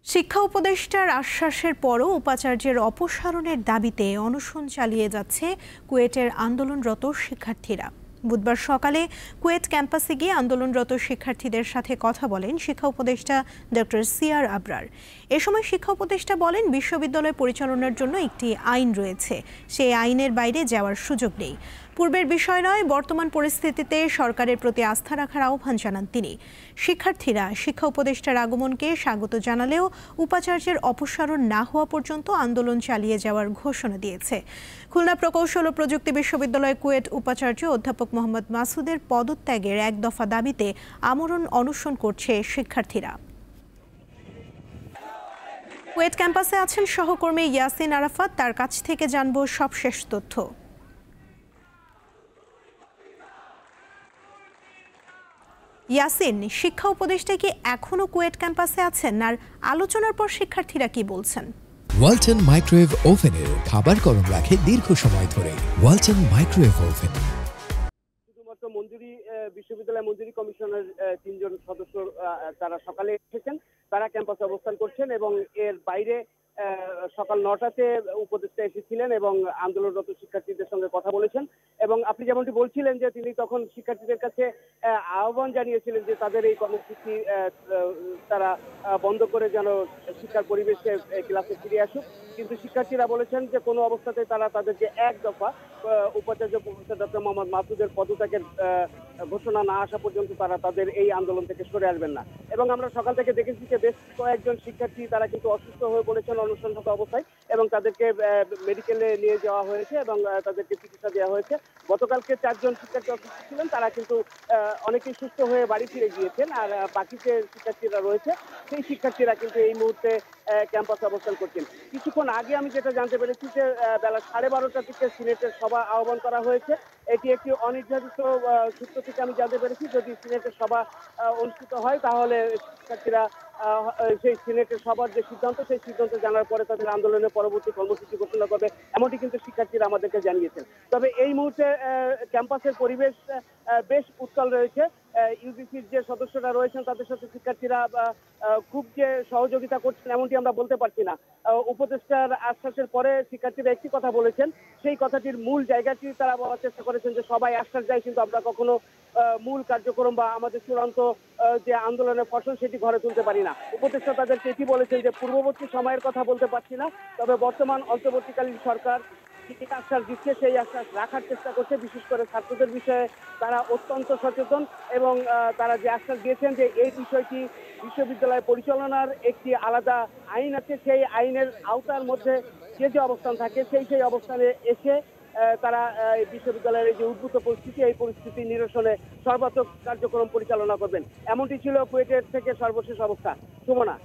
শিক্ষা উপদেষ্টার আশ্বাসের পরও উপাচার্যের অপসারণের দাবিতে অনশন চালিয়ে যাচ্ছে কুয়েটের আন্দোলনরত শিক্ষার্থীরা। বুধবার সকালে কুয়েট ক্যাম্পাসে গিয়ে আন্দোলনরত শিক্ষার্থীদের সাথে কথা বলেন শিক্ষা উপদেষ্টা ডক্টর সিআর আবরার। এ সময় শিক্ষা উপদেষ্টা বলেন, বিশ্ববিদ্যালয় পরিচালনার জন্য একটি আইন রয়েছে, সেই আইনের বাইরে যাওয়ার সুযোগ নেই। পূর্বের বিষয় নয়, বর্তমান পরিস্থিতিতে সরকারের প্রতি আস্থা রাখার আহ্বান জানান তিনি। শিক্ষার্থীরা শিক্ষা উপদেষ্টার আগমনকে স্বাগত জানালেও উপাচার্যের অপসারণ না হওয়া পর্যন্ত আন্দোলন চালিয়ে যাওয়ার ঘোষণা দিয়েছে। খুলনা প্রকৌশল ও প্রযুক্তি বিশ্ববিদ্যালয় কুয়েট উপাচার্য অধ্যাপক মোহাম্মদ মাসুদের পদত্যাগের এক দফা দাবিতে আমরণ অনশন করছে শিক্ষার্থীরা। কুয়েট ক্যাম্পাসে আছেন সহকর্মী ইয়াসিন আরাফাত, তার কাছ থেকে জানবো সবশেষ তথ্য। ইয়াসিন, শিক্ষা উপদেষ্টা কি এখনো কুয়েট ক্যাম্পাসে আছেন, আর আলোচনার পর শিক্ষার্থীরা কি বলছেন? ওয়ালটন মাইক্রোওয়েভ ওভেনের খাবার গরম রাখে দীর্ঘ সময় ধরে। Walton microwave oven. শুধুমাত্র বিশ্ববিদ্যালয় মঞ্জুরি কমিশনের 3 জন সদস্য তারা সকালে এসেছেন, তারা ক্যাম্পাসে অবস্থান করছেন এবং এর বাইরে সকাল 9টাতে উপদেষ্টা এসেছিলেন এবং আন্দোলনরত শিক্ষার্থীদের সঙ্গে কথা বলেছেন। এবং আপনি যেমনটি বলছিলেন যে তিনি তখন শিক্ষার্থীদের কাছে আহ্বান জানিয়েছিলেন যে তাদের এই কর্মসূচি তারা বন্ধ করে যেন শিক্ষার পরিবেশে ক্লাসে ফিরে আসুক। কিন্তু শিক্ষার্থীরা বলেছেন যে কোনো অবস্থাতে তারা তাদেরকে এক দফা উপাচার্য প্রফেসর ডক্টর মোহাম্মদ মাসুদের পদত্যাগের ঘোষণা না আসা পর্যন্ত তারা তাদের এই আন্দোলন থেকে সরে আসবেন না। এবং আমরা সকাল থেকে দেখেছি যে বেশ কয়েকজন শিক্ষার্থী তারা কিন্তু অসুস্থ হয়ে পড়েছেন অনুসন্ধাত অবস্থায় এবং তাদেরকে মেডিকেলে নিয়ে যাওয়া হয়েছে এবং তাদেরকে চিকিৎসা দেওয়া হয়েছে। গতকালকে 4 জন শিক্ষার্থী অসুস্থ ছিলেন, তারা কিন্তু অনেকেই সুস্থ হয়ে বাড়ি ফিরে গিয়েছেন, আর বাকি যে শিক্ষার্থীরা রয়েছে সেই শিক্ষার্থীরা কিন্তু এই মুহূর্তে ক্যাম্পাসে অবস্থান করছেন। কিছুক্ষণ আগে আমি যেটা জানতে পেরেছি যে বেলা 12:30টার দিকে সিনেটের সভা আহ্বান করা হয়েছে। এটি একটি অনির্ধারিত সূত্র থেকে আমি জানতে পেরেছি, যদি সিনেটের সভা অনুষ্ঠিত হয় তাহলে শিক্ষার্থীরা সেই সিনেটের সভার যে সিদ্ধান্ত সেই সিদ্ধান্ত জানার পরে তাদের আন্দোলনের পরবর্তী কর্মসূচি ঘোষণা করবে, এমনটি কিন্তু শিক্ষার্থীরা আমাদেরকে জানিয়েছেন। তবে এই মুহূর্তে ক্যাম্পাসের পরিবেশ বেশ উত্তাল রয়েছে। ইউজিসির যে সদস্যরা রয়েছেন তাদের সাথে শিক্ষার্থীরা খুব যে সহযোগিতা করছেন এমনটি আমরা বলতে পারছি না। উপদেষ্টার আশ্বাসের পরে শিক্ষার্থীরা একটি কথা বলেছেন, সেই কথাটির মূল জায়গাটি তারা বলার চেষ্টা করেছেন যে সবাই আশ্বাস দেয় কিন্তু আমরা কখনো মূল কার্যক্রম বা আমাদের চূড়ান্ত যে আন্দোলনের ফসল সেটি ঘরে তুলতে পারি না। উপদেষ্টা তাদেরকে এটি বলেছেন যে পূর্ববর্তী সময়ের কথা বলতে পারছি না, তবে বর্তমান অন্তর্বর্তীকালীন সরকার কি আশ্বাস দিচ্ছে সেই আশ্বাস রাখার চেষ্টা করছে। বিশেষ করে ছাত্রদের বিষয়ে তারা অত্যন্ত সচেতন এবং তারা যে আশ্বাস দিয়েছেন যে এই বিষয়টি বিশ্ববিদ্যালয় পরিচালনার একটি আলাদা আইন আছে, সেই আইনের আওতার মধ্যে যে অবস্থান থাকে সেই অবস্থানে এসে তারা বিশ্ববিদ্যালয়ের যে উদ্ভূত পরিস্থিতি এই পরিস্থিতি নিরসনে সর্বাত্মক কার্যক্রম পরিচালনা করবেন। এমনটি ছিল কুয়েটের থেকে সর্বশেষ অবস্থা। সুমনা।